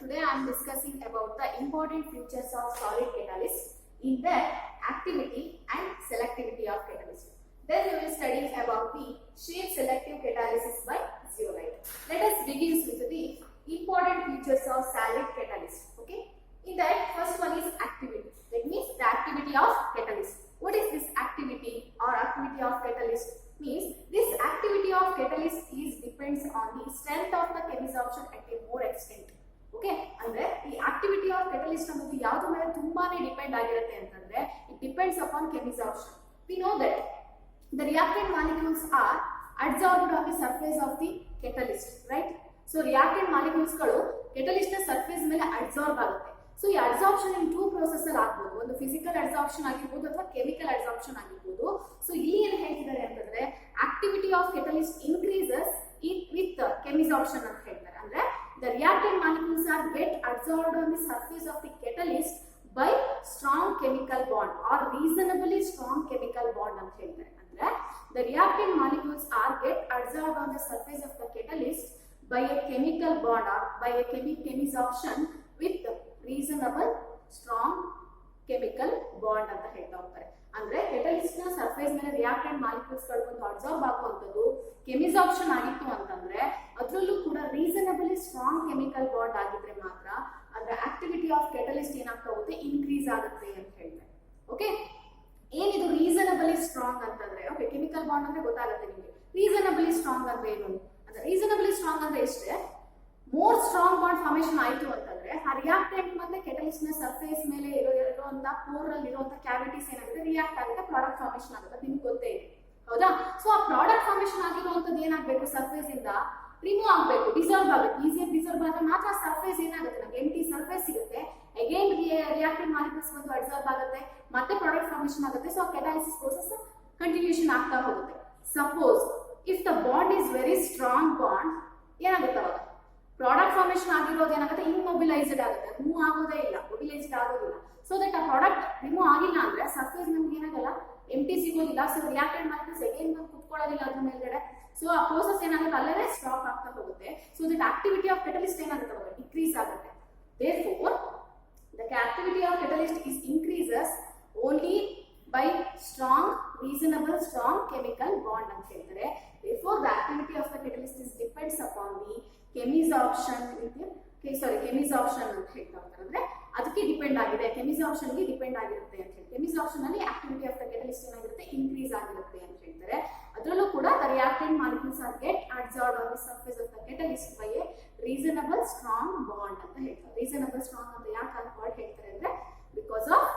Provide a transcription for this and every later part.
Today I am discussing about the important features of solid catalyst in the activity and selectivity of catalyst. Then we will study about the shear selective catalysis by zeolite. Let us begin with the important features of solid catalyst. Okay. In that, first one is activity. That means the activity of catalyst. What is this activity or activity of catalyst? Means this activity of catalyst is depends on the strength of the chemisorption at a more extent. Okay ಅಂದ್ರೆ ಈ activity of catalyst ಅನ್ನೋದು ಯಾವ್ದ್ರ ಮೇಲೆ ತುಂಬಾನೇ depend ಆಗಿರುತ್ತೆ ಅಂತಂದ್ರೆ it depends upon chemisorption. We know that the reactant molecules are adsorbed on the surface of the catalyst, right? So reactant molecules ಗಳು catalyst ನ ಸರ್ಫೇಸ್ ಮೇಲೆ ಅಡ್ಸಾರ್ಬ್ ಆಗುತ್ತೆ. ಸೊ ಈ ಅಡ್ಸಾರ್ಪ್ಷನ್ ಇನ್ ಟೂ ಪ್ರೋಸೆಸ್ ಅಲ್ಲಿ ಆಗ್ಬೋದು. ಒಂದು ಫಿಸಿಕಲ್ ಅಡ್ಸಾರ್ಪ್ಷನ್ ಆಗಿರ್ಬೋದು ಅಥವಾ ಕೆಮಿಕಲ್ ಅಡ್ಸಾರ್ಪ್ಷನ್ ಆಗಿರ್ಬೋದು. ಸೊ ಇಲ್ಲಿ ಏನ್ ಹೇಳ್ತಿದ್ದಾರೆ ಅಂತಂದ್ರೆ activity of catalyst increases with chemisorption ಅಂತ ಹೇಳ್ತಾರೆ. ಅಂದ್ರೆ the reactant molecules are get adsorbed on the surface of the catalyst by strong chemical bond or reasonably strong chemical bond ಅಂತ ಹೇಳ್ತಾರೆ. ಅಂದ್ರೆ the reactant molecules are get adsorbed on the surface of the catalyst by a chemical bond or by a chemisorption with reasonable strong chemical bond ಅಂತ ಹೇಳ್ತಾ ಹೋಗ್ತಾರೆ. ಅಂದ್ರೆ catalyst ನ surface ಮೇಲೆ reactant molecules ಗಳು ಬಂದು ಅಬ್ಸಾರ್ಬ್ ಆಗುವಂತದ್ದು ಕೆಮಿಸಾರ್ಪ್ಷನ್ ಆಗಿತ್ತು ಅಂತಂದ್ರೆ ಅದರಲ್ಲೂ ಕೂಡ ರೀಸನಬಲಿ ಸ್ಟ್ರಾಂಗ್ ಕೆಮಿಕಲ್ ಬಾಂಡ್ ಆಗಿದ್ರೆ ಮಾತ್ರ ಅದರ ಆಕ್ಟಿವಿಟಿ ಆಫ್ ಕೆಟಲಿಸ್ಟ್ ಏನಾಗ್ತಾ ಹೋಗುತ್ತೆ, ಇನ್ಕ್ರೀಸ್ ಆಗುತ್ತೆ ಅಂತ ಹೇಳ್ತಾರೆ. ಓಕೆ, ಏನಿದು ರೀಸನಬಲಿ ಸ್ಟ್ರಾಂಗ್ ಅಂತಂದ್ರೆ, ಓಕೆ ಕೆಮಿಕಲ್ ಬಾಂಡ್ ಅಂದ್ರೆ ಗೊತ್ತಾಗುತ್ತೆ ನಿಮಗೆ. ರೀಸನಬಲಿ ಸ್ಟ್ರಾಂಗ್ ಅಂದ್ರೆ ಏನು ಅಂದ್ರೆ, ರೀಸನಬಲಿ ಸ್ಟ್ರಾಂಗ್ ಅಂದ್ರೆ ಎಷ್ಟೇ ಮೋರ್ ಸ್ಟ್ರಾಂಗ್ ಬಾಂಡ್ ಫಾರ್ಮೇಶನ್ ಆಯ್ತು ಅಂತಂದ್ರೆ ಆ ರಿಯಾಕ್ಟೆಂಟ್ ಮತ್ತೆ ಕೆಟಲಿಸ್ಟ್ ನ ಸರ್ಫೇಸ್ ಮೇಲೆ ಇರುವಂತ ಪೋರ್ ಅಲ್ಲಿ ಇರುವಂತ ಕ್ಯಾವಿಟೀಸ್ ಏನಾಗುತ್ತೆ, ರಿಯಾಕ್ಟ್ ಆಗುತ್ತೆ, ಪ್ರಾಡಕ್ಟ್ ಫಾರ್ಮೇಶನ್ ಆಗುತ್ತೆ. ನಿಮ್ಗೆ ಗೊತ್ತೇ ಇದೆ, ಹೌದಾ? ಸೊ ಆ ಪ್ರಾಡಕ್ಟ್ ಫಾರ್ಮೇಶನ್ ಆಗಿರುವಂತದ್ದು ಏನಾಗಬೇಕು, ಸರ್ಫೇಸ್ ಇಂದ ರಿಮೂವ್ ಆಗಬೇಕು, ಡಿಸಾಲ್ವ್ ಆಗುತ್ತೆ. ಈಸಿಯಾಗಿ ಡಿಸಾಲ್ವ್ ಆದ್ರೆ ಮಾತ್ರ ಸರ್ಫೇಸ್ ಏನಾಗುತ್ತೆ, ನಮ್ಗೆ ಎಂಟಿ ಸರ್ಫೇಸ್ ಸಿಗುತ್ತೆ. ಅಗೇನ್ ರಿಯಾಕ್ಟೆಂಟ್ ಮಾಲಿಕ್ಯೂಲ್ಸ್ ಬಂದು ಅಬ್ಸಾರ್ಬ್ ಆಗುತ್ತೆ, ಮತ್ತೆ ಪ್ರಾಡಕ್ಟ್ ಫಾರ್ಮೇಶನ್ ಆಗುತ್ತೆ. ಸೊ ಕೆಟಾಲಿಸಿಸ್ ಪ್ರೋಸೆಸ್ ಕಂಟಿನ್ಯೂಷನ್ ಆಗ್ತಾ ಹೋಗುತ್ತೆ. Suppose if the bond is very strong bond, ಏನಾಗುತ್ತೆ ಅವಾಗ ಪ್ರಾಡಕ್ಟ್ ಫಾರ್ಮೇಶನ್ ಆಗಿರೋದು ಏನಾಗುತ್ತೆ, ಇಮ್ಮೊಬಿಲೈಸ್ಡ್ ಆಗುತ್ತೆ, ಮೂವ್ ಆಗೋದೇ ಇಲ್ಲ, ಮೊಬಿಲೈಸ್ಡ್ ಆಗೋದಿಲ್ಲ. ಸೊ ದಟ್ ಆ ಪ್ರಾಡಕ್ಟ್ ರಿಮೂವ್ ಆಗಿಲ್ಲ ಅಂದ್ರೆ ಸರ್ಫೇಸ್ ನಮ್ಗೆ ಏನಾಗಲ್ಲ, ಎಂಟಿ ಸಿಗೋದಿಲ್ಲ. ಸೊ ರಿಯಾಕ್ಟೆಂಟ್ ಮಾಲಿಕ್ಯೂಲ್ಸ್ ಅಗೇನ್ ಬಂದು ಕುತ್ಕೊಳ್ಳೋದಿಲ್ಲ ಅದ್ರ ಮೇಲ್ಗಡೆ. ಸೊ ಆ ಪ್ರೋಸೆಸ್ ಏನಾಗುತ್ತೆ, ಅಲ್ಲೇ ಸ್ಟಾಪ್ ಆಗ್ತಾ ಹೋಗುತ್ತೆ. So that activity of catalyst ಏನಾಗುತ್ತೆ ಅವಾಗ ಡಿಕ್ರೀಸ್ ಆಗುತ್ತೆ. Therefore, the activity of catalyst is increases only by strong, reasonable, strong chemical bond ಅಂತ ಹೇಳ್ತಾರೆ. Therefore, the activity of the catalyst is depends upon the chemisorption chemisorption ಅಂತ ಹೇಳ್ತಾ ಹೋಗ್ತಾರೆ. ಅಂದ್ರೆ ಅದಕ್ಕೆ ಡಿಪೆಂಡ್ ಆಗಿದೆ, ಕೆಮಿಸಾರ್ಪ್ಷನ್ ಗೆ ಡಿಪೆಂಡ್ ಆಗಿರುತ್ತೆ ಅಂತ ಹೇಳಿ. ಕೆಮಿಸಾರ್ಪ್ಷನ್ ಅಲ್ಲಿ ಆಕ್ಟಿವಿಟಿ ಆಫ್ ದ ಕೆಟಲಿಸ್ಟ್ ಏನಾಗಿರುತ್ತೆ, ಇನ್ಕ್ರೀಸ್ ಆಗಿರುತ್ತೆ ಅಂತ ಹೇಳ್ತಾರೆ. ಅದರಲ್ಲೂ ಕೂಡ the reactant molecules are get adsorbed on the surface of the catalyst by a reasonable strong bond ಅಂತ ಹೇಳ್ತಾರೆ. ರೀಸನಬಲ್ ಸ್ಟ್ರಾಂಗ್ ಅಂತ ಯಾಕೆ ಆ ವರ್ಡ್ ಹೇಳ್ತಾರೆ ಅಂದ್ರೆ ಬಿಕಾಸ್ ಆಫ್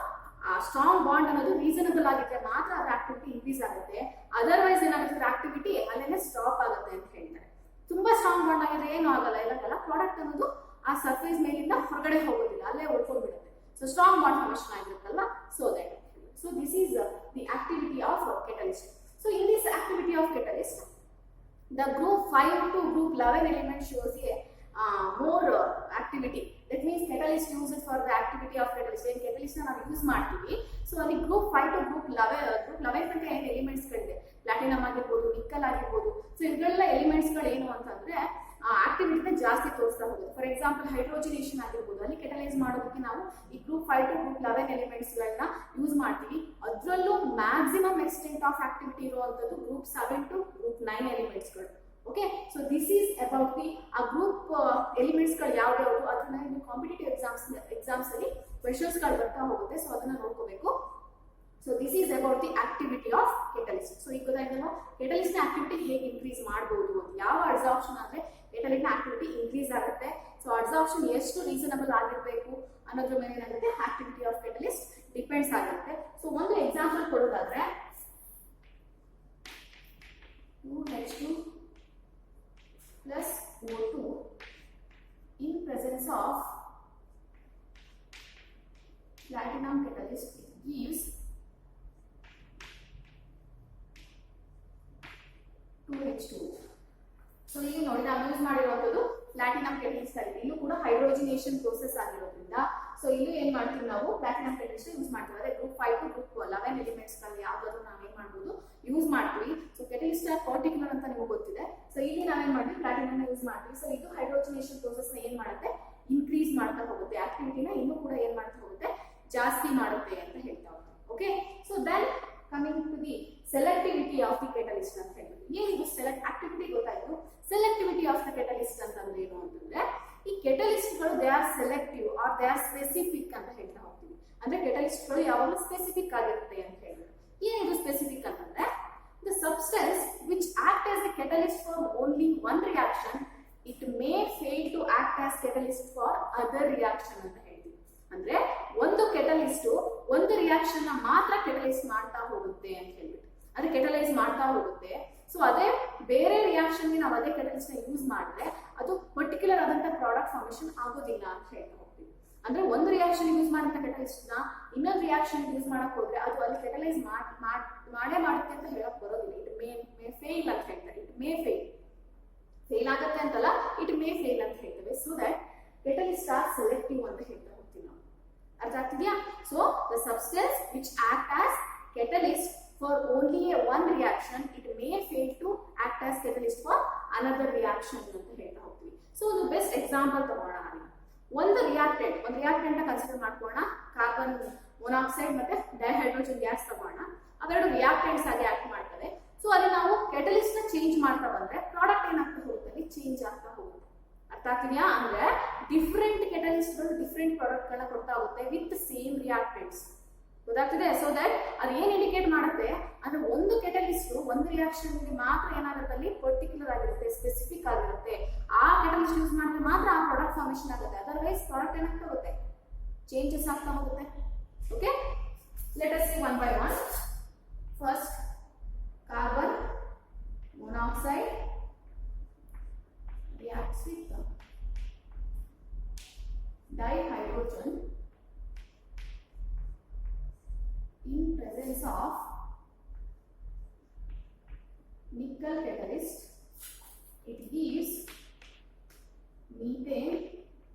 ಸ್ಟ್ರಾಂಗ್ ಬಾಂಡ್ ಅನ್ನೋದು ರೀಸನಬಲ್ ಆಗಿದ್ರೆ ಮಾತ್ರ ಅದರ ಆಕ್ಟಿವಿಟಿ ಇನ್ಕ್ರೀಸ್ ಆಗುತ್ತೆ. ಅದರ್ವೈಸ್ ಏನಾಗುತ್ತೆ, ಆಕ್ಟಿವಿಟಿ ಅಲ್ಲೇ ಸ್ಟಾಪ್ ಆಗುತ್ತೆ ಅಂತ ಹೇಳ್ತಾರೆ. ತುಂಬಾ ಸ್ಟ್ರಾಂಗ್ ಬಾಂಡ್ ಆಗಿದ್ರೆ ಏನು ಆಗಲ್ಲ, ಇಲ್ಲಲ್ಲ ಪ್ರಾಡಕ್ಟ್ ಅನ್ನೋದು ಆ ಸರ್ಫೇಸ್ ಮೇಲಿಂದ ಹೊರಗಡೆ ಹೋಗೋದಿಲ್ಲ, ಅಲ್ಲೇ ಉಳ್ಕೊಂಡ್ಬಿಡುತ್ತೆ. ಸೊ ಸ್ಟ್ರಾಂಗ್ ಬಾಂಡ್ ಫಾರ್ಮೇಶನ್ ಆಗಿರುತ್ತಲ್ವಾ, so that. So this is the activity of catalyst. So in this activity of catalyst the group 5 to group 11 element shows a more activity. That means catalyst used for the activity of catalyst. When catalyst na ನಾವು use ಮಾಡ್ತೀವಿ, so ಅಲ್ಲಿ group 5 to group 11 ಅಂತ ಏನು elements ಗಳಿದೆ, platinum ಆಗಿರ್ಬೋದು, nickel ಆಗಿರ್ಬೋದು. So ಇವೆಲ್ಲ elements ಗಳು ಏನು ಅಂತಂದ್ರೆ ಆಕ್ಟಿವಿಟಿನ ಜಾಸ್ತಿ ತೋರಿಸ್ತಾ ಹೋಗುತ್ತೆ. ಫಾರ್ ಎಕ್ಸಾಂಪಲ್ ಹೈಡ್ರೋಜನೇಷನ್ ಆಗಿರ್ಬೋದು, ಅಲ್ಲಿ ಕೆಟಲೈಸ್ ಮಾಡೋದಕ್ಕೆ ನಾವು ಈ ಗ್ರೂಪ್ 5 to group 11 ಎಲಿಮೆಂಟ್ಸ್ ಗಳನ್ನ ಯೂಸ್ ಮಾಡ್ತೀವಿ. ಅದರಲ್ಲೂ ಮ್ಯಾಕ್ಸಿಮಮ್ ಎಕ್ಸ್ಟೆಂಟ್ ಆಫ್ ಆಕ್ಟಿವಿಟಿ ಇರುವಂತದ್ದು ಗ್ರೂಪ್ 7 to group 9 ಎಲಿಮೆಂಟ್ಸ್ ಗಳು. Okay, so this is about the ಆ ಗ್ರೂಪ್ ಎಲಿಮೆಂಟ್ಸ್ ಗಳು ಯಾವ್ಯಾವುದು, ಅದನ್ನ ನೀವು ಕಾಂಪಿಟೇಟಿವ್ ಎಕ್ಸಾಮ್ಸ್ ಅಲ್ಲಿ ಕ್ವೆಶ್ಚನ್ಸ್ ಗಳು ಬರ್ತಾ ಹೋಗುತ್ತೆ. ಸೊ ಅದನ್ನ ನೋಡ್ಕೋಬೇಕು. So this is about the activity of catalyst. So ಈಗ ಗೊತ್ತಾಯ್ತಲ್ವಾ ಕೆಟಲಿಸ್ಟ್ ನ ಆಕ್ಟಿವಿಟಿ ಹೇಗೆ ಇನ್ಕ್ರೀಸ್ ಮಾಡಬಹುದು ಅಂತ. ಯಾವ ಅಡ್ಸಾರ್ಪ್ಷನ್ ಅಂದ್ರೆ ಕೆಟಲಿಸ್ಟ್ ನ ಆಕ್ಟಿವಿಟಿ ಇನ್ಕ್ರೀಸ್ ಆಗುತ್ತೆ. ಸೊ ಅಡ್ಸಾರ್ಪ್ಷನ್ ಎಷ್ಟು ರೀಸನಬಲ್ ಆಗಿರಬೇಕು ಅನ್ನೋದ್ರ ಮೇಲೆ ಏನಾಗುತ್ತೆ, ಆಕ್ಟಿವಿಟಿ ಆಫ್ ಕೆಟಲಿಸ್ಟ್ ಡಿಪೆಂಡ್ಸ್ ಆಗಿರುತ್ತೆ. ಸೊ ಒಂದು example ಕೊಡೋದಾದ್ರೆ 2H2 plus O2 in presence of platinum catalyst gives 2H2. So ಈಗ ನೋಡಿ ನಾವು ಯೂಸ್ ಮಾಡಿರುವಂತದ್ದು ಪ್ಲಾಟಿನಮ್ ಕೆಟಲಿಸ್ಟ್ ಆಗಿದೆ. ಇಲ್ಲೂ ಕೂಡ ಹೈಡ್ರೋಜಿನೇಷನ್ ಪ್ರೋಸೆಸ್ ಆಗಿರೋದ್ರಿಂದ ಸೊ ಇಲ್ಲೂ ಏನ್ ಮಾಡ್ತೀವಿ, ನಾವು ಪ್ಲಾಟಿನಮ್ ಕೆಟಲಿಸ್ಟ್ ಯೂಸ್ ಮಾಡ್ತೀವಿ. ಅದೇ ಗ್ರೂಪ್ 5 to group 11 ಎಲಿಮೆಂಟ್ಸ್ ಗಳಲ್ಲಿ ಯಾವ್ದಾದ್ರು ನಾವೇನ್ ಮಾಡ್ಬೋದು, ಯೂಸ್ ಮಾಡ್ತೀವಿ. ಸೊ ಕೆಟಲಿಸ್ಟ್ ಪರ್ಟಿಕ್ಯುಲರ್ ಅಂತ ನಿಮಗೆ ಗೊತ್ತಿದೆ. ಸೊ ಇಲ್ಲಿ ನಾವೇನ್ ಮಾಡ್ತೀವಿ, ಪ್ಲಾಟಿನಮ್ ಯೂಸ್ ಮಾಡ್ತೀವಿ. ಸೊ ಇದು ಹೈಡ್ರೋಜಿನೇಷನ್ ಪ್ರೋಸೆಸ್ ನ ಏನ್ ಮಾಡುತ್ತೆ, ಇನ್ಕ್ರೀಸ್ ಆಕ್ಟಿವಿಟಿನ ಇನ್ನೂ ಕೂಡ ಏನ್ ಮಾಡ್ತಾ ಹೋಗುತ್ತೆ, ಜಾಸ್ತಿ ಮಾಡುತ್ತೆ ಅಂತ ಹೇಳ್ತಾ ಹೋಗ್ತಾರೆ. Okay, so then coming to the selectivity of the catalyst ಅಂತ ಹೇಳ್ತೀವಿ. ಏನಿದು ಆಕ್ಟಿವಿಟಿ ಗೊತ್ತಾಯ್ತು. ಸೆಲೆಕ್ಟಿವಿಟಿ ಆಫ್ ದ ಕೆಟಲಿಸ್ಟ್ ಅಂತಂದ್ರೆ ಏನು ಅಂತಂದ್ರೆ, ಈ ಕೆಟಲಿಸ್ಟ್ಗಳು they are selective or they are specific ಅಂತ ಹೇಳ್ತಾ ಹೋಗ್ತೀವಿ. ಅಂದ್ರೆ ಕೆಟಲಿಸ್ಟ್ಗಳು ಯಾವಾಗಲೂ ಸ್ಪೆಸಿಫಿಕ್ ಆಗಿರುತ್ತೆ ಅಂತ ಹೇಳಿದ್ರು. ಏನಿದು ಸ್ಪೆಸಿಫಿಕ್ ಅಂತಂದ್ರೆ, the substance which act as a catalyst for only one reaction, it may fail to act as catalyst for other reaction ಅಂತ ಹೇಳ್ತೀವಿ. ಅಂದ್ರೆ ಒಂದು ಕೆಟಲಿಸ್ಟ್ ಒಂದು ರಿಯಾಕ್ಷನ್ ನ ಮಾತ್ರ ಕೆಟಲೈಸ್ ಮಾಡ್ತಾ ಹೋಗುತ್ತೆ ಅಂತ ಹೇಳ್ಬಿಟ್ಟು, ಅಂದ್ರೆ ಕೆಟಲೈಸ್ ಮಾಡ್ತಾ ಹೋಗುತ್ತೆ. ಸೊ ಅದೇ ಬೇರೆ ರಿಯಾಕ್ಷನ್ ಗೆ ನಾವು ಅದೇ ಕೆಟಲಿಸ್ಟ್ ನ ಯೂಸ್ ಮಾಡಿದ್ರೆ ಅದು ಪರ್ಟಿಕ್ಯುಲರ್ ಆದಂತ ಪ್ರಾಡಕ್ಟ್ ಫಾರ್ಮೇಶನ್ ಆಗೋದಿಲ್ಲ ಅಂತ ಹೇಳ್ತಾ ಹೋಗ್ತೀವಿ. ಅಂದ್ರೆ ಒಂದು ರಿಯಾಕ್ಷನ್ ಯೂಸ್ ಮಾಡಿದ ಕೆಟಲಿಸ್ಟ್ ನ ಇನ್ನೊಂದು ರಿಯಾಕ್ಷನ್ ಯೂಸ್ ಮಾಡಕ್ ಹೋದ್ರೆ ಅದು ಅಲ್ಲಿ ಕೆಟಲೈಸ್ ಮಾಡೇ ಮಾಡುತ್ತೆ ಅಂತ ಹೇಳಕ್ ಬರೋದಿಲ್ಲ. ಇಟ್ ಮೇ ಫೇಲ್ ಅಂತ ಹೇಳ್ತಾರೆ. ಇಟ್ ಮೇ ಫೇಲ್ ಆಗುತ್ತೆ ಅಂತಲ್ಲ, ಇಟ್ ಮೇ ಫೇಲ್ ಅಂತ ಹೇಳ್ತೇವೆ. So that catalyst are selective ಅಂತ ಹೇಳ್ತಾ ಹೋಗ್ತೀವಿ ನಾವು. ಅರ್ಥ ಆಗ್ತಿದ್ಯಾ? So the substance which act as catalyst for only one reaction, it may fail to act as catalyst for another reaction ಅಂತ ಹೇಳ್ತಾ ಹೋಗ್ತೀವಿ. ಸೊ ಒಂದು ಬೆಸ್ಟ್ ಎಕ್ಸಾಂಪಲ್ ತಗೋಣ. ಒಂದು ರಿಯಾಕ್ಟೆಂಟ್ ನ ಕನ್ಸಿಡರ್ ಮಾಡ್ಕೋಣ. ಕಾರ್ಬನ್ ಮೊನಾಕ್ಸೈಡ್ ಮತ್ತೆ ಡೈಹೈಡ್ರೋಜನ್ ಗ್ಯಾಸ್ ತಗೋಣ. ಅವೆರಡು ರಿಯಾಕ್ಟೆಂಟ್ಸ್ ಆಗಿ ಆಕ್ಟ್ ಮಾಡ್ತವೆ. ಸೊ ಅಲ್ಲಿ ನಾವು ಕೆಟಲಿಸ್ಟ್ ನ ಚೇಂಜ್ ಮಾಡ್ತಾ ಬಂದ್ರೆ ಪ್ರಾಡಕ್ಟ್ ಏನಾಗ್ತಾ ಹೋಗುತ್ತೆ, ಅಲ್ಲಿ ಚೇಂಜ್ ಆಗ್ತಾ ಹೋಗುತ್ತೆ. ಅರ್ಥ ಆಗ್ತಿದ್ಯಾ? ಅಂದ್ರೆ ಡಿಫ್ರೆಂಟ್ ಕೆಟಲಿಸ್ಟ್ ಗಳು ಡಿಫ್ರೆಂಟ್ ಪ್ರಾಡಕ್ಟ್ ಗಳನ್ನ ಕೊಡ್ತಾ ಹೋಗುತ್ತೆ ವಿತ್ ಸೇಮ್ ರಿಯಾಕ್ಟೆಂಟ್ಸ್. ಗೊತ್ತಾಗ್ತಿದೆ? ಸೊ ದಟ್ ಅದು ಏನ್ ಇಂಡಿಕೇಟ್ ಮಾಡುತ್ತೆ ಅಂದ್ರೆ ಒಂದು ಕೆಟಲಿಸ್ಟ್ ಒಂದು ರಿಯಾಕ್ಷನ್ ಮಾತ್ರ ಏನಾಗುತ್ತೆ, ಅಲ್ಲಿ ಪರ್ಟಿಕ್ಯುಲರ್ ಆಗಿರುತ್ತೆ, ಸ್ಪೆಸಿಫಿಕ್ ಆಗಿರುತ್ತೆ. ಆ ಕೆಟಲಿಸ್ಟ್ ಯೂಸ್ ಮಾಡಿದ್ರೆ ಮಾತ್ರ ಆ ಪ್ರಾಡಕ್ಟ್ ಫಾರ್ಮೇಶನ್ ಆಗುತ್ತೆ. ಅದರ್ವೈಸ್ ಪ್ರಾಡಕ್ಟ್ ಏನಾಗ್ತಾ ಹೋಗುತ್ತೆ, ಚೇಂಜಸ್ ಆಗ್ತಾ ಹೋಗುತ್ತೆ. Okay, let us see one by one. First carbon monoxide reacts with dihydrogen in presence of nickel catalyst. It gives methane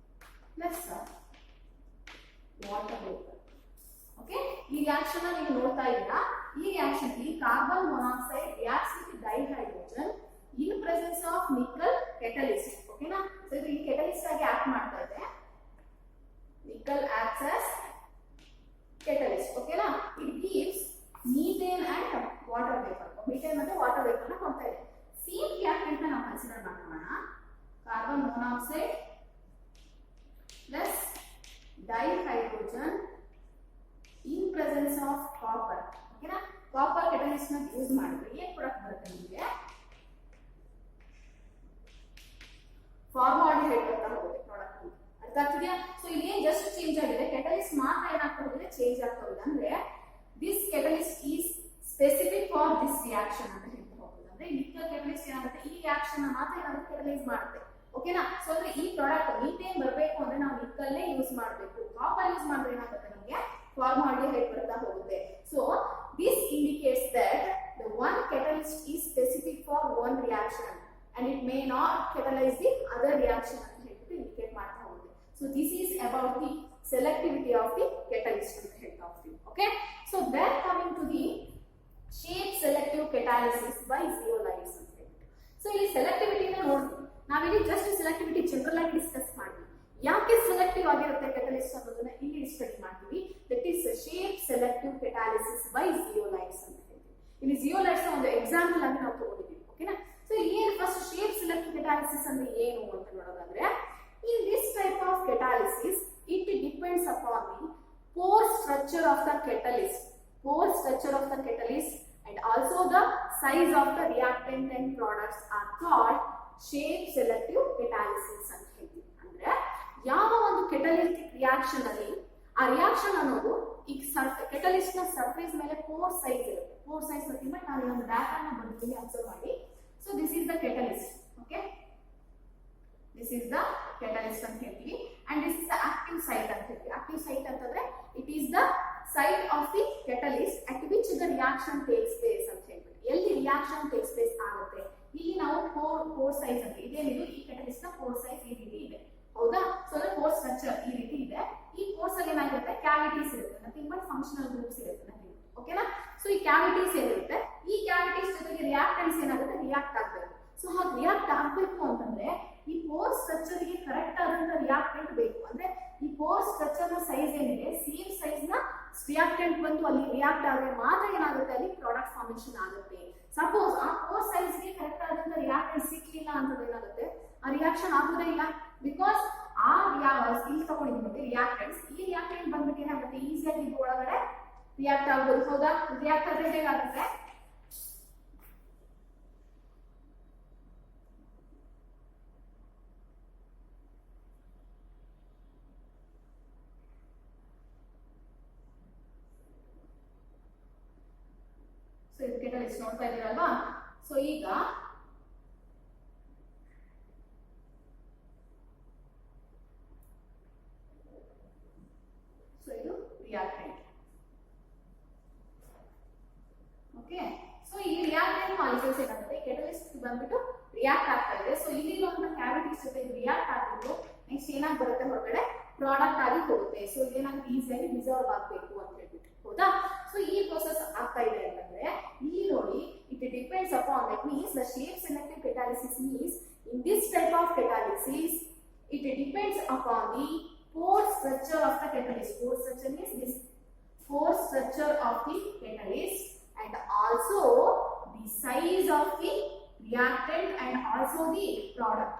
plus water vapor. Okay, ಈ reaction ನೀವು ನೋಡ್ತಾ ಇದ್ದೀರಾ. ಈ ರಿಯಾಕ್ಷನ್ ಅಲ್ಲಿ carbon monoxide reacts with dihydrogen in presence of nickel catalyst. ಓಕೆನಾ? So ಇದು ಈ catalyst ಆಗಿ ಆಕ್ಟ್ ಮಾಡ್ತಾ ಇದೆ. nickel acts as catalyst. ಓಕೆನಾ? it gives methane and water vapor. methane ಮತ್ತೆ ವಾಟರ್ ವೇಪರ್ ನ ಕೊಡ್ತಾ ಇದೆ. ಸೇಮ್ ರಿಯಾಕ್ಟೆಂಟ್ ನ ನಾವು ಕನ್ಸಿಡರ್ ಮಾಡೋಣ. Carbon monoxide plus dihydrogen in presence of copper. ಓಕೆನಾ? ಕಾಪರ್ ಕೆಟಲಿಸ್ಟ್ ನ ಯೂಸ್ ಮಾಡಿದ್ರೆ ಏನ್ ಪ್ರಾಡಕ್ಟ್ ಬರುತ್ತೆ ನಿಮಗೆ? ಫಾರ್ಮಾಲ್ಡಿಹೈಡ್ ಅಂತ ಹೋಗುತ್ತೆ ಪ್ರಾಡಕ್ಟ್. ಅರ್ಥ ಆಗ್ತಿದೆಯಾ? ಸೊ ಇಲ್ಲಿ ಏನ್ ಜಸ್ಟ್ ಚೇಂಜ್ ಆಗಿದೆ, ಕೆಟಲಿಸ್ಟ್ ಮಾತ್ರ ಏನಾಗ್ತಾ ಹೋಗಿದೆ, ಚೇಂಜ್ ಆಗ್ತಾ ಹೋಗಿದೆ. ಅಂದ್ರೆ this catalyst is specific for this reaction ಅಂತ ಹೇಳ್ತಾ ಹೋಗುತ್ತೆ. ಅಂದ್ರೆ ನಿಕ್ಕಲ್ ಕೆಟಲಿಸ್ಟ್ ಏನಾಗುತ್ತೆ, ಈ ರಿಯಾಕ್ಷನ್ ಮಾತ್ರ ಏನಾಗುತ್ತೆ ಕೆಟಲೈಸ್ ಮಾಡುತ್ತೆ. ಓಕೆನಾ? ಸೊ ಅಂದ್ರೆ ಈ ಪ್ರಾಡಕ್ಟ್ ಮೀಥೇನ್ ಬರಬೇಕು ಅಂದ್ರೆ ನಾವು ನಿಕ್ಕಲ್ ಯೂಸ್ ಮಾಡಬೇಕು. ಕಾಪರ್ ಯೂಸ್ ಮಾಡಿದ್ರೆ ಏನಾಗುತ್ತೆ, ನಮಗೆ ಫಾರ್ಮಾಲ್ಡಿಹೈಡ್ ಬರ್ತಾ ಹೋಗುತ್ತೆ. So this indicates that the one catalyst is specific for one reaction and it may not catalyze the other reaction ಅಂತ ಹೇಳ್ಬಿಟ್ಟು ಇಂಡಿಕೇಟ್ ಮಾಡ್ತಾ ಹೋಗುತ್ತೆ. So this is about the selectivity of the catalyst ಅಂತ ಹೇಳ್ತಾ ಹೋಗ್ತೀವಿ. Okay, so then coming to the shape selective catalysis by zeolites ಅಂತ ಹೇಳ್ಬಿಟ್ಟು. So ಇಲ್ಲಿ ಸೆಲೆಕ್ಟಿವಿಟಿನ ನೋಡ್ತೀವಿ. ನಾವಿಲ್ಲಿ ಜಸ್ಟ್ ಸೆಲೆಕ್ಟಿವಿಟಿ ಜನರಲ್ ಆಗಿ ಡಿಸ್ಕಸ್ ಮಾಡ್ತೀವಿ. ಯಾಕೆ ಸೆಲೆಕ್ಟಿವ್ ಆಗಿರುತ್ತೆ ಕೆಟಲಿಸ್ಟ್ ಅನ್ನೋದನ್ನ ಇಲ್ಲಿ ಸ್ಟಡಿ ಮಾಡ್ತೀವಿ. That is shape selective catalysis by zeolites ಅಂತ ಹೇಳ್ತೀವಿ. ಇಲ್ಲಿ ಜಿಯೋಲೈಟ್ಸ್ ಒಂದು ಎಕ್ಸಾಂಪಲ್ ಆಗಿ ನಾವು ತಗೊಂಡಿದ್ದೀವಿ. ಓಕೆನಾ? ಸೊ ಏನು ಫಸ್ಟ್ ಶೇಪ್ ಸೆಲೆಕ್ಟಿವ್ ಕೆಟಾಲಿಸಿಸ್ ಅಂದ್ರೆ ಏನು ಅಂತ ನೋಡೋದಾದ್ರೆ, in this type of catalysis it depends upon the pore structure of the catalyst and also the size of the reactant and products are called shape selective catalysis ಅಂತ ಹೇಳ್ತೀವಿ. ಅಂದ್ರೆ ಯಾವ ಒಂದು ಕೆಟಲಿಸ್ಟಿಕ್ reaction ಅಲ್ಲಿ ಆ ರಿಯಾಕ್ಷನ್ ಅನ್ನೋದು ಈ ಕೆಟಲಿಸ್ಟ್ ನ ಸರ್ಫೇಸ್ ಮೇಲೆ ಪೋರ್ ಸೈಜ್ ಇರುತ್ತೆ. ಪೋರ್ ಸೈಜ್ ಪ್ರತಿಮೆ ನಾನು ಒಂದು ಡಾಟಾನ ಬಂದಿದ್ದೀನಿ, ಅಬ್ಸರ್ವ್ ಮಾಡಿ. So this is the catalyst. Okay, this is the catalyst ಅಂತ ಹೇಳ್ತೀವಿ. And this is the active site ಅಂತ ಹೇಳ್ತೀವಿ. active site ಅಂತಂದ್ರೆ it is the site of the catalyst at which the reaction takes place ಅಂತ ಹೇಳ್ತೀವಿ. ಎಲ್ಲಿ reaction takes place ಆಗುತ್ತೆ. ಇಲ್ಲಿ ನಾವು ಪೋರ್ ಸೈಜ್ ಅಂತ ಇದೇನಿದು, ಈ ಕೆಟಲಿಸ್ಟ್ ನ ಪೋರ್ ಸೈಜ್ ಈ ರೀತಿ ಇದೆ. ಹೌದಾ? ಸೊ ಅಂದ್ರೆ ಪೋರ್ ಸ್ಟ್ರಕ್ಚರ್ ಈ ರೀತಿ ಇದೆ. ಈ ಪೋರ್ಸ್ ಅಲ್ಲಿ ಏನಾಗಿರುತ್ತೆ, ಕ್ಯಾವಿಟೀಸ್ ಇರುತ್ತೆ, ನಥಿಂಗ್ ಬಟ್ ಫಂಕ್ಷನಲ್ ಗ್ರೂಪ್ಸ್ ಇರುತ್ತೆ. ಓಕೆನಾ? ಸೊ ಈ ಕ್ಯಾವಿಟೀಸ್ ಏನಿರುತ್ತೆ, ಈ ಕ್ಯಾವಿಟೀಸ್ ಜೊತೆಗೆ ರಿಯಾಕ್ಟೆಂಟ್ಸ್ ಏನಾಗುತ್ತೆ, ರಿಯಾಕ್ಟ್ ಆಗಬೇಕು. ಸೊ ಹಾಗೆ ರಿಯಾಕ್ಟ್ ಆಗಬೇಕು ಅಂತಂದ್ರೆ ಈ ಪೋರ್ ಸ್ಟ್ರಕ್ಚರ್ ಗೆ ಕರೆಕ್ಟ್ ಆದಂತ ರಿಯಾಕ್ಟೆಂಟ್ ಬೇಕು. ಅಂದ್ರೆ ಈ ಪೋರ್ ಸ್ಟ್ರಕ್ಚರ್ ನ ಸೈಜ್ ಏನಿದೆ ಸೇಮ್ ಸೈಜ್ ನ ರಿಯಾಕ್ಟೆಂಟ್ ಬಂದು ಅಲ್ಲಿ ರಿಯಾಕ್ಟ್ ಆದ್ರೆ ಮಾತ್ರ ಏನಾಗುತ್ತೆ ಅಲ್ಲಿ ಪ್ರಾಡಕ್ಟ್ ಫಾರ್ಮೇಶನ್ ಆಗುತ್ತೆ. ಸಪೋಸ್ ಆ ಪೋರ್ ಸೈಜ್ ಗೆ ಕರೆಕ್ಟ್ ಆದಂತ ರಿಯಾಕ್ಟೆಂಟ್ ಸಿಕ್ಲಿಲ್ಲ ಅಂತಂದ್ರೆ ಏನಾಗುತ್ತೆ, ಆ ರಿಯಾಕ್ಷನ್ ಆಗೋದೇ ಇಲ್ಲ. ಬಿಕಾಸ್ ಆ ಇಲ್ಲಿ ತಗೊಂಡಿದ್ದೀನಿ ರಿಯಾಕ್ಟೆಂಟ್ಸ್, ಈ ರಿಯಾಕ್ಟೆಂಟ್ ಬಂದ್ಬಿಟ್ಟು ಏನಾಗುತ್ತೆ ಈಸಿಯಾಗಿ ಇದು ಒಳಗಡೆ ರಿಯಾಕ್ಟ್ ಆಗ್ಬೋದು. ಹೌದಾ? ರಿಯಾಕ್ಟ್ ಆದ್ರೆ ಹೇಗಾಗುತ್ತೆ, ಸೊ ಇದು ಕೆಟಲಿಸ್ಟ್ ನೋಡ್ತಾ ಇದ್ದೀರಲ್ವಾ. ಸೊ ಈಗ ಸೊ ಇದು ರಿಯಾಕ್ಟೆಂಟ್. ಓಕೆ, ಸೊ ಈ ರಿಯಾಕ್ಟೆಂಟ್ ಮಾಲಿಕ್ಯೂಲ್ಸ್ ಏನಾಗುತ್ತೆ ಕೆಟಲಿಸ್ಟ್ ಬಂದ್ಬಿಟ್ಟು ರಿಯಾಕ್ಟ್ ಆಗ್ತಾ ಇದೆ. ಸೊ ಇಲ್ಲಿರುವಂತಹ ಕ್ಯಾವಿಟೀಸ್ ಜೊತೆ ರಿಯಾಕ್ಟ್ ಆಗಿದ್ದು ನೆಕ್ಸ್ಟ್ ಏನಾಗಿ ಬರುತ್ತೆ ಹೊರಗಡೆ ಪ್ರಾಡಕ್ಟ್ ಆಗಿ ಹೋಗುತ್ತೆ. ಸೊ ಇದೇನಾಗುತ್ತೆ ಈಸಿಯಾಗಿ ಡಿಸಾಲ್ವ್ ಆಗಬೇಕು ಅಂತ ಹೇಳ್ಬಿಟ್ಟು. ಹೌದಾ? ಸೊ ಈ ಪ್ರೋಸೆಸ್ ಆಗ್ತಾ ಇದೆ ಅಂತಂದ್ರೆ ಇಲ್ಲಿ ನೋಡಿ, it depends upon that means the shape selective catalysis means in this type of catalysis it depends upon the pore structure of the catalyst. Pore structure means this pore structure of the catalyst and also the size of the reactant and also the product.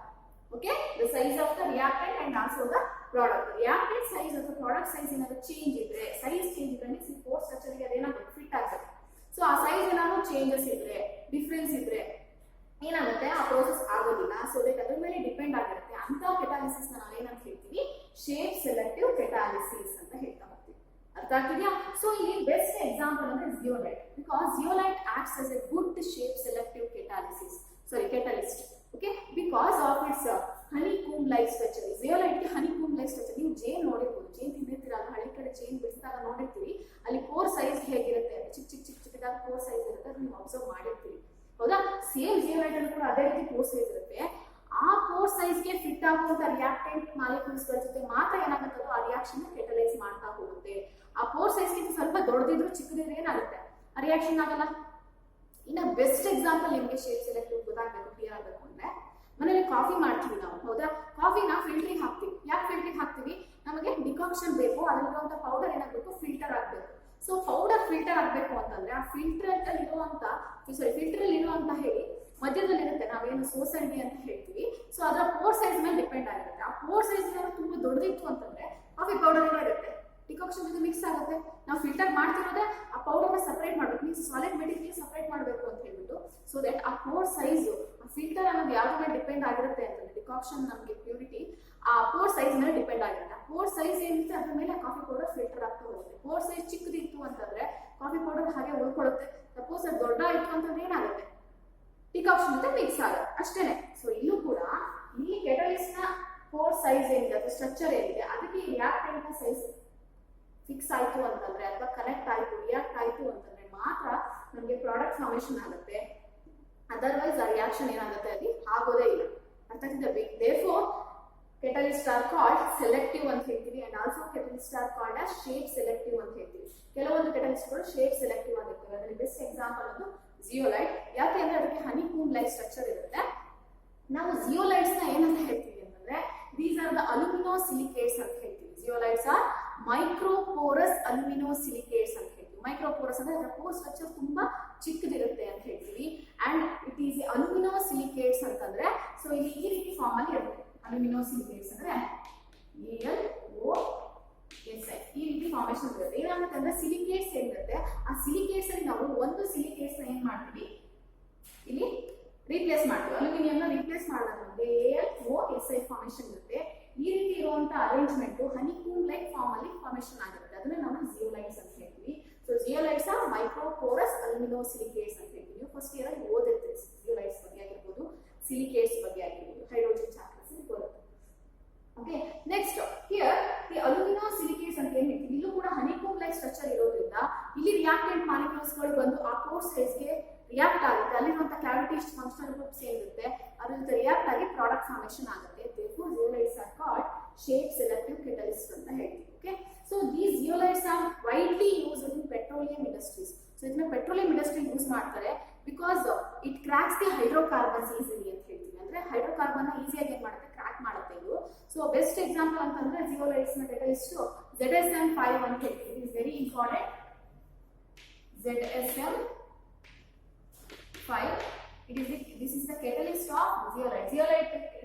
Okay, the size of the reactant and also the product. Reactant size of the product size ಏನಾದ್ರು change ಇದ್ರೆ, size change ಇದ್ರೆ means ಈ four structure ಗೆ ಅದೇನಾಗುತ್ತೆ fit ಆಗುತ್ತೆ. So ಆ size ಏನಾದ್ರು changes ಇದ್ರೆ, ಡಿಫರೆನ್ಸ್ ಇದ್ರೆ ಏನಾಗುತ್ತೆ ಆ ಪ್ರೋಸೆಸ್ ಆಗೋದಿಲ್ಲ. ಸೊ ದಟ್ ಅದ್ರ ಮೇಲೆ ಡಿಪೆಂಡ್ ಆಗಿರುತ್ತೆ. ಅಂತ ಕೆಟಾಲಿಸಿಸ್ ನಾವು ಏನಂತ ಹೇಳ್ತೀವಿ, ಶೇಪ್ ಸೆಲೆಕ್ಟಿವ್ ಕೆಟಾಲಿಸಿಸ್ ಅಂತ ಹೇಳ್ತಾ ಬರ್ತೀವಿ. ಅರ್ಥ ಆಗ್ತಿದ್ಯಾ? ಸೊ ಇಲ್ಲಿ ಬೆಸ್ಟ್ ಎಕ್ಸಾಂಪಲ್ ಅಂದ್ರೆ zeolite. Because zeolite acts as a good shape selective catalysis, sorry catalyst. Okay, because of its honeycomb like structure. Zeolite ಗೆ ಹನಿಕೂಮ್ ಲೈಕ್ ಸ್ಟ್ರಕ್ಚರ್. ನೀವು ಜೇನ್ ನೋಡಿರ್ಬೋದು, ಜೇನ್ ತಿಂದಿರ್ತೀರಲ್ಲ, ಹಳ್ಳಿ ಕಡೆ ಜೇನ್ ಬಿಡಿಸಿದಾಗ ನೋಡಿರ್ತೀವಿ, ಅಲ್ಲಿ ಪೋರ್ ಸೈಜ್ ಹೇಗಿರುತ್ತೆ, ಚಿಕ್ಕ ಚಿಕ್ಕ ಚಿಕ್ಕ ಚಿಕ್ಕದಾಗಿ ಪೋರ್ ಸೈಜ್ ಇರುತ್ತೆ, ನೀವು ಅಬ್ಸರ್ವ್ ಮಾಡಿರ್ತೀವಿ. ಹೌದಾ? ಸೇಮ್ ಜಿಯೋಲೈಟ್ ಅಲ್ಲಿ ಕೂಡ ಅದೇ ರೀತಿ ಪೋರ್ ಸೈಜ್ ಇರುತ್ತೆ. ಆ ಪೋರ್ ಸೈಜ್ ಗೆ ಫಿಟ್ ಆಗುವಂತ ರಿಯಾಕ್ಟೆಂಟ್ ಮಾಲಿಕ್ಯೂಲ್ಸ್ ಗಳ ಜೊತೆ ಮಾತ್ರ ಏನಾಗುತ್ತೋ ಆ ರಿಯಾಕ್ಷನ್ ಕೆಟಲೈಸ್ ಮಾಡ್ತಾ ಹೋಗುತ್ತೆ. ಆ ಪೋರ್ ಸೈಜ್ ಗಿಂತ ಸ್ವಲ್ಪ ದೊಡ್ಡದಿದ್ರು ಚಿಕ್ಕದಿದ್ರೆ ಏನಾಗುತ್ತೆ, ಆ ರಿಯಾಕ್ಷನ್ ಆಗಲ್ಲ. ಇನ್ನ ಬೆಸ್ಟ್ ಎಕ್ಸಾಂಪಲ್ ನಿಮಗೆ ಶೇಪ್ ಸೆಲೆಕ್ಟಿವ್ ಗೊತ್ತಾಗಬೇಕು, ಕ್ಲಿಯರ್ ಆಗಬೇಕು ಅಂದ್ರೆ ಮನೇಲಿ ಕಾಫಿ ಮಾಡ್ತೀವಿ ನಾವು. ಹೌದಾ? ಕಾಫಿನ ಫಿಲ್ಟರ್ಗೆ ಹಾಕ್ತೀವಿ. ಯಾಕೆ ಫಿಲ್ಟರ್ಗೆ ಹಾಕ್ತೀವಿ? ನಮಗೆ ಡಿಕಾಕ್ಷನ್ ಬೇಕು, ಅದರಲ್ಲಿರುವಂತ ಪೌಡರ್ ಏನಾಗಬೇಕು ಫಿಲ್ಟರ್ ಆಗಬೇಕು. ಸೊ ಪೌಡರ್ ಫಿಲ್ಟರ್ ಆಗಬೇಕು ಅಂತಂದ್ರೆ ಆ ಫಿಲ್ಟರ್ ಅಲ್ಲಿ ಇರುವಂತ ಹೇಳಿ ಮಧ್ಯದಲ್ಲಿರುತ್ತೆ ನಾವೇನು ಸೋಸೈಟಿ ಅಂತ ಹೇಳ್ತೀವಿ. ಸೊ ಅದರ ಪೋರ್ ಸೈಜ್ ಮೇಲೆ ಡಿಪೆಂಡ್ ಆಗಿರುತ್ತೆ. ಆ ಪೋರ್ ಸೈಜ್ ತುಂಬಾ ದೊಡ್ಡದಿತ್ತು ಅಂತಂದ್ರೆ ಕಾಫಿ ಪೌಡರ್ ಏನೋ ಇರುತ್ತೆ, ಡಿಕಾಕ್ಷನ್ ಜೊತೆ ಮಿಕ್ಸ್ ಆಗುತ್ತೆ. ನಾವು ಫಿಲ್ಟರ್ ಮಾಡ್ತಿರೋದೇ ಆ ಪೌಡರ್ನ ಸಪರೇಟ್ ಮಾಡಬೇಕು, ಮೀನ್ಸ್ ಸಾಲಿಡ್ ಮೆಟೀರಿಯಲ್ ಸಪರೇಟ್ ಮಾಡಬೇಕು ಅಂತ ಹೇಳ್ಬಿಟ್ಟು. ಸೊ ದಟ್ ಆ ಪೋರ್ ಸೈಜ್, ಆ ಫಿಲ್ಟರ್ ಅನ್ನೋದು ಯಾವ್ದ್ರ ಮೇಲೆ ಡಿಪೆಂಡ್ ಆಗಿರುತ್ತೆ ಅಂತಂದ್ರೆ ಡಿಕಾಕ್ಷನ್ ನಮಗೆ ಪ್ಯೂರಿಟಿ ಆ ಪೋರ್ ಸೈಜ್ ಮೇಲೆ ಡಿಪೆಂಡ್ ಆಗಿರುತ್ತೆ. ಆ ಪೋರ್ ಸೈಜ್ ಏನಿರುತ್ತೆ ಅದ್ರ ಮೇಲೆ ಕಾಫಿ ಪೌಡರ್ ಫಿಲ್ಟರ್ ಆಗ್ತಾ ಹೋಗುತ್ತೆ. ಪೋರ್ ಸೈಜ್ ಚಿಕ್ಕದಿತ್ತು ಅಂತಂದ್ರೆ ಕಾಫಿ ಪೌಡರ್ ಹಾಗೆ ಉಳ್ಕೊಳ್ಳುತ್ತೆ. ಸಪೋಸ್ ಅದು ದೊಡ್ಡ ಆಯ್ತು ಅಂತಂದ್ರೆ ಏನಾಗುತ್ತೆ, ಡಿಕಾಕ್ಷನ್ ಜೊತೆ ಮಿಕ್ಸ್ ಆಗುತ್ತೆ ಅಷ್ಟೇನೆ. ಸೊ ಇಲ್ಲೂ ಕೂಡ ಈ ಕೆಟಲಿಸ್ಟ್ ನ ಪೋರ್ ಸೈಜ್ ಏನಿದೆ ಅಥವಾ ಸ್ಟ್ರಕ್ಚರ್ ಏನಿದೆ ಅದಕ್ಕೆ ರಿಯಾಕ್ಟೆಂಟ್ ನ ಸೈಜ್ ಫಿಕ್ಸ್ ಆಯ್ತು ಅಂತಂದ್ರೆ ಅಥವಾ ಕನೆಕ್ಟ್ ಆಯ್ತು, ರಿಯಾಕ್ಟ್ ಆಯ್ತು ಅಂತಂದ್ರೆ ಮಾತ್ರ ನಮಗೆ ಪ್ರಾಡಕ್ಟ್ ಫಾರ್ಮೇಶನ್ ಆಗುತ್ತೆ. ಅದರ್ವೈಸ್ ಆ ರಿಯಾಕ್ಷನ್ ಏನಾಗುತ್ತೆ ಅಲ್ಲಿ ಆಗೋದೇ ಇಲ್ಲ. ಅರ್ಥ ಆಗ್ತಿದೆ? Therefore catalysts are called selective ಅಂತ ಹೇಳ್ತೀವಿ and also catalysts are called as shape selective ಅಂತ ಹೇಳ್ತೀವಿ. ಕೆಲವೊಂದು catalysts ಗಳು shape selective ಆಗಿರ್ತವೆ. ಅದರಲ್ಲಿ ಬೆಸ್ಟ್ ಎಕ್ಸಾಂಪಲ್ ಅದು ಜಿಯೋಲೈಟ್. ಯಾಕೆ ಅಂದ್ರೆ ಅದಕ್ಕೆ ಹನಿಕೂಮ್ ಲೈಕ್ ಸ್ಟ್ರಕ್ಚರ್ ಇರುತ್ತೆ. ನಾವು ಜಿಯೋಲೈಟ್ಸ್ ನ ಏನಂತ ಹೇಳ್ತೀವಿ ಅಂತಂದ್ರೆ these are the aluminosilicates ಅಂತ ಹೇಳ್ತೀವಿ. ಜಿಯೋಲೈಟ್ಸ್ ಆರ್ ಮೈಕ್ರೋಪೋರಸ್ ಅಲ್ಯುಮಿನೋಸಿಲಿಕೇಟ್ಸ್ ಅಂತ ಹೇಳ್ತೀವಿ. ಮೈಕ್ರೋಪೋರಸ್ ಅಂದ್ರೆ ಅದರ ಪೋರ್ ಸ್ಟ್ರಕ್ಚರ್ ತುಂಬಾ ಚಿಕ್ಕದಿರುತ್ತೆ ಅಂತ ಹೇಳ್ತೀವಿ. ಅಂಡ್ ಇಟ್ ಈಸ್ ಅಲ್ಯುಮಿನೋಸಿಲಿಕೇಟ್ಸ್ ಅಂತಂದ್ರೆ ಸೊ ಇಲ್ಲಿ ಈ ರೀತಿ ಫಾರ್ಮ್ ಅಲ್ಲಿ ಇರುತ್ತೆ. ಅಲ್ಯುಮಿನೋಸಿಲಿಕೇಟ್ಸ್ ಅಂದ್ರೆ ALOSI ಈ ರೀತಿ ಫಾರ್ಮೇಶನ್ ಇರುತ್ತೆ. ಏನಾಗುತ್ತೆ ಅಂದ್ರೆ ಸಿಲಿಕೇಟ್ಸ್ ಏನಿರುತ್ತೆ ಆ ಸಿಲಿಕೇಟ್ಸ್ ಅಲ್ಲಿ ನಾವು ಒಂದು ಸಿಲಿಕೇಟ್ಸ್ ನ ಏನ್ ಮಾಡ್ತೀವಿ ಇಲ್ಲಿ ರೀಪ್ಲೇಸ್ ಮಾಡ್ತೀವಿ. ಅಲ್ಯೂಮಿನಿಯಂ ನ ರೀಪ್ಲೇಸ್ ಮಾಡಿದಾಗ ನಮಗೆ ALOSI ಫಾರ್ಮೇಶನ್ ಇರುತ್ತೆ. ಈ ರೀತಿ ಇರುವಂತ ಅರೇಂಜ್ಮೆಂಟ್ ಹನಿಕೂಮ್ ಲೈಕ್ ಫಾರ್ಮ್ ಅಲ್ಲಿ ಫಾರ್ಮೇಶನ್ ಆಗಿರುತ್ತೆ. ಅದನ್ನ ನಾವು ಜಿಯೋಲೈಟ್ಸ್ ಅಂತ ಹೇಳ್ತೀವಿ. ಸೊ ಜಿಯೋಲೈಟ್ಸ್ ಆರ್ ಮೈಕ್ರೋಪೋರಸ್ ಅಲ್ಯುಮಿನೋಸಿಲಿಕೇಟ್ಸ್ ಅಂತ ಹೇಳ್ತೀವಿ. ಫಸ್ಟ್ ಇಯರ್ ಅಲ್ಲಿ ಓದಿರ್ತೀವಿ ಜಿಯೋಲೈಟ್ಸ್ ಬಗ್ಗೆ ಆಗಿರ್ಬೋದು, ಸಿಲಿಕೇಟ್ಸ್ ಬಗ್ಗೆ ಆಗಿರ್ಬೋದು, ಹೈಡ್ರೋಜನ್ ಚಾಪ್ಟರ್ಸ್ ಬರುತ್ತೆ. ಓಕೆ, ನೆಕ್ಸ್ಟ್ ಹಿಯರ್ ದಿ ಅಲ್ಯುಮಿನೋಸಿಲಿಕೇಟ್ಸ್ ಅಂತ ಏನ್ ಹೇಳ್ತೀವಿ, ಇಲ್ಲೂ ಕೂಡ ಹನಿಕೂಮ್ ಲೈಕ್ ಸ್ಟ್ರಕ್ಚರ್ ಇರೋದ್ರಿಂದ ಇಲ್ಲಿ ರಿಯಾಕ್ಟೆಂಟ್ ಮಾಲಿಕ್ಯೂಲ್ಸ್ ಗಳು ಬಂದು ಆ ಪೋರ್ ಸೈಜ್ ಗೆ ರಿಯಾಕ್ಟ್ ಆಗುತ್ತೆ. ಅಲ್ಲಿರುವಂತ ಕ್ಯಾವಿಟೀಸ್ ಫಂಕ್ಷನಲ್ ಗ್ರೂಪ್ಸ್ ಏನಿರುತ್ತೆ ಅದ್ರ ಜೊತೆ ರಿಯಾಕ್ಟ್ ಆಗಿ ಪ್ರಾಡಕ್ಟ್ ಫಾರ್ಮೇಶನ್ ಆಗುತ್ತೆ. therefore zeolites are called shape selective catalysts ಅಂತ ಹೇಳ್ತೀವಿ. Okay, so these zeolites are widely used in petroleum industries. So ಇದನ್ನ ಪೆಟ್ರೋಲಿಯಂ ಇಂಡಸ್ಟ್ರಿ ಯೂಸ್ ಮಾಡ್ತಾರೆ because it cracks the hydrocarbons easily ಅಂತ ಹೇಳ್ತೀವಿ. ಅಂದ್ರೆ ಕಾರ್ಬನ್ ಈಸಿಯಾಗಿ ಏನ್ ಮಾಡುತ್ತೆ ಕ್ರ್ಯಾಕ್ ಮಾಡುತ್ತೆ ಇದು. ಸೊ ಬೆಸ್ಟ್ ಎಕ್ಸಾಂಪಲ್ ಅಂತಂದ್ರೆ ಜಿಯೋಲೈಟ್ಸ್ ನ ಕೆಟಲಿಸ್ಟ್ ZSM5 ಅಂತ ಹೇಳ್ತೀವಿ. It is very important. ZSM5 this is the catalyst of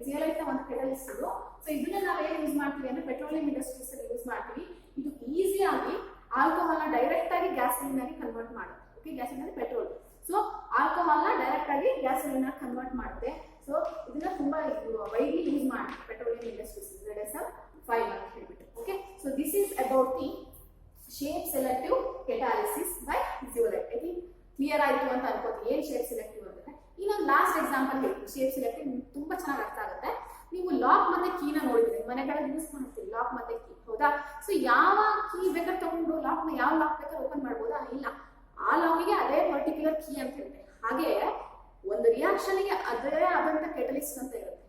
zeolite ನ ಒಂದು ಕೆಟಲಿಸ್ಟ್ ಇದು. ಸೊ ಇದನ್ನ ನಾವು ಏನು ಯೂಸ್ ಮಾಡ್ತೀವಿ ಅಂದ್ರೆ ಪೆಟ್ರೋಲಿಯಂ ಇಂಡಸ್ಟ್ರೀಸ್ ಅಲ್ಲಿ ಯೂಸ್ ಮಾಡ್ತೀವಿ. ಇದು ಈಸಿಯಾಗಿ ಆಲ್ಕೋಹಾಲ್ ನ ಡೈರೆಕ್ಟ್ ಆಗಿ ಗ್ಯಾಸೋಲಿನ್ ಆಗಿ ಕನ್ವರ್ಟ್ ಮಾಡುತ್ತೆ. ಓಕೆ, ಗ್ಯಾಸೋಲಿನ್ ಅಂದ್ರೆ ಪೆಟ್ರೋಲ್. ಸೊ ಆಲ್ಕೋಹಾಲ್ ನ ಡೈರೆಕ್ಟ್ ಆಗಿ ಗ್ಯಾಸೋಲಿನ್ ಆಗಿ ಕನ್ವರ್ಟ್ ಮಾಡುತ್ತೆ. ಸೊ ಇದನ್ನ ತುಂಬಾ ವೈಡ್ಲಿ ಯೂಸ್ ಮಾಡ್ತಾರೆ ಪೆಟ್ರೋಲಿಯಂ ಇಂಡಸ್ಟ್ರೀಸ್ ZSM5 ಅಂತ ಹೇಳ್ಬಿಟ್ಟು. Okay, so this is about the shape selective catalysis by zeolite. I think clear ಆಯ್ತು ಅಂತ ಅನ್ಕೋತೀನಿ ಏನ್ ಶೇಪ್ ಸೆಲೆಕ್ಟಿವ್ ಅಂದ್ರೆ. ಇನ್ನೊಂದು ಲಾಸ್ಟ್ ಎಕ್ಸಾಂಪಲ್ ಹೇಳ್ತೀನಿ ಶೇಪ್ ಸೆಲೆಕ್ಟಿವ್, ತುಂಬಾ ಚೆನ್ನಾಗಿ ಅರ್ಥ ಆಗುತ್ತೆ. ನೀವು ಲಾಕ್ ಮತ್ತೆ ಕೀನ ನೋಡಿದ್ರೆ ಮನೆಗಳಲ್ಲಿ ಯೂಸ್ ಮಾಡ್ತೀವಿ ಲಾಕ್ ಮತ್ತೆ ಕೀ, ಹೌದಾ? ಸೊ ಯಾವ ಕೀ ಬೇಕಾದ್ರೆ ತಗೊಂಡು ಲಾಕ್ ನ ಯಾವ ಲಾಕ್ ಬೇಕಾದ್ರೆ ಓಪನ್ ಮಾಡ್ಬೋದಾ? ಇಲ್ಲ, ಆ ಲಾಕಿಗೆ ಅದೇ ಪರ್ಟಿಕ್ಯುಲರ್ ಕೀ ಅಂತ ಇರುತ್ತೆ. ಹಾಗೆ ಒಂದು ರಿಯಾಕ್ಷನ್ ಗೆ ಅದೇ ಆದಂತ ಕೆಟಲಿಸ್ಟ್ ಅಂತ ಇರುತ್ತೆ.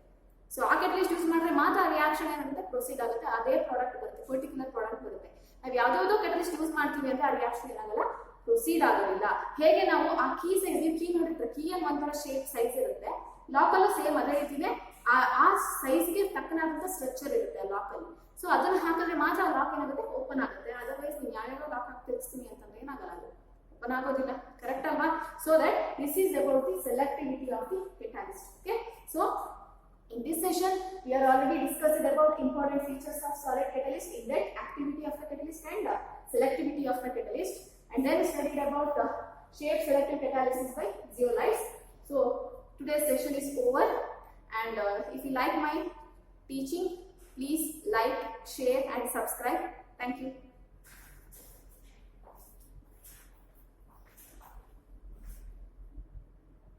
ಸೊ ಆ ಕೆಟಲಿಸ್ಟ್ ಯೂಸ್ ಮಾಡಿದ್ರೆ ಮಾತ್ರ ರಿಯಾಕ್ಷನ್ ಏನಾಗುತ್ತೆ ಪ್ರೊಸೀಡ್ ಆಗುತ್ತೆ, ಅದೇ ಪ್ರಾಡಕ್ಟ್ ಬರುತ್ತೆ, ಪರ್ಟಿಕ್ಯುಲರ್ ಪ್ರಾಡಕ್ಟ್ ಬರುತ್ತೆ. ನಾವು ಯಾವ್ದಾವ್ದೋ ಕೆಟಲಿಸ್ಟ್ ಯೂಸ್ ಮಾಡ್ತೀವಿ ಅಂದ್ರೆ ಆ ರಿಯಾಕ್ಷನ್ ಏನಾಗಲ್ಲ, ಪ್ರೊಸೀಡ್ ಆಗೋದಿಲ್ಲ. ಹೇಗೆ ನಾವು ಆ ಕೀ ಸೈಜ್, ನೀವು ಕೀ ನೋಡಿದ್ರೆ ಕೀ ಅಲ್ಲಿ ಒಂಥರ ಶೇಪ್ ಸೈಜ್ ಇರುತ್ತೆ, ಲಾಕ್ ಅಲ್ಲೂ ಸೇಮ್ ಅದೇ ರೀತಿನೇ ಆ ಸೈಜ್ಗೆ ತಕ್ಕನಾದಂತ ಸ್ಟ್ರಕ್ಚರ್ ಇರುತ್ತೆ ಲಾಕ್ ಅಲ್ಲಿ. ಸೊ ಅದನ್ನ ಹಾಕಿದ್ರೆ ಮಾತ್ರ ಲಾಕ್ ಏನಾಗುತ್ತೆ ಓಪನ್ ಆಗುತ್ತೆ. ಅದರ್ವೈಸ್ ನೀವು ಯಾವ್ಯಾವ ಲಾಕ್ ಹಾಕಿ ತಿರ್ಗಿಸ್ತೀನಿ ಅಂತಂದ್ರೆ ಏನಾಗಲ್ಲ, ಅದು ಓಪನ್ ಆಗೋದಿಲ್ಲ. ಕರೆಕ್ಟ್ ಅಲ್ವಾ? So that this is about the selectivity of the catalyst. Okay, so in this session we are already discussed about important features of solid catalyst, in that activity of the catalyst and selectivity of the catalyst, and then studied about shape selective catalysis by zeolites. So today's session is over, and if you like my teaching, please like, share and subscribe. Thank you.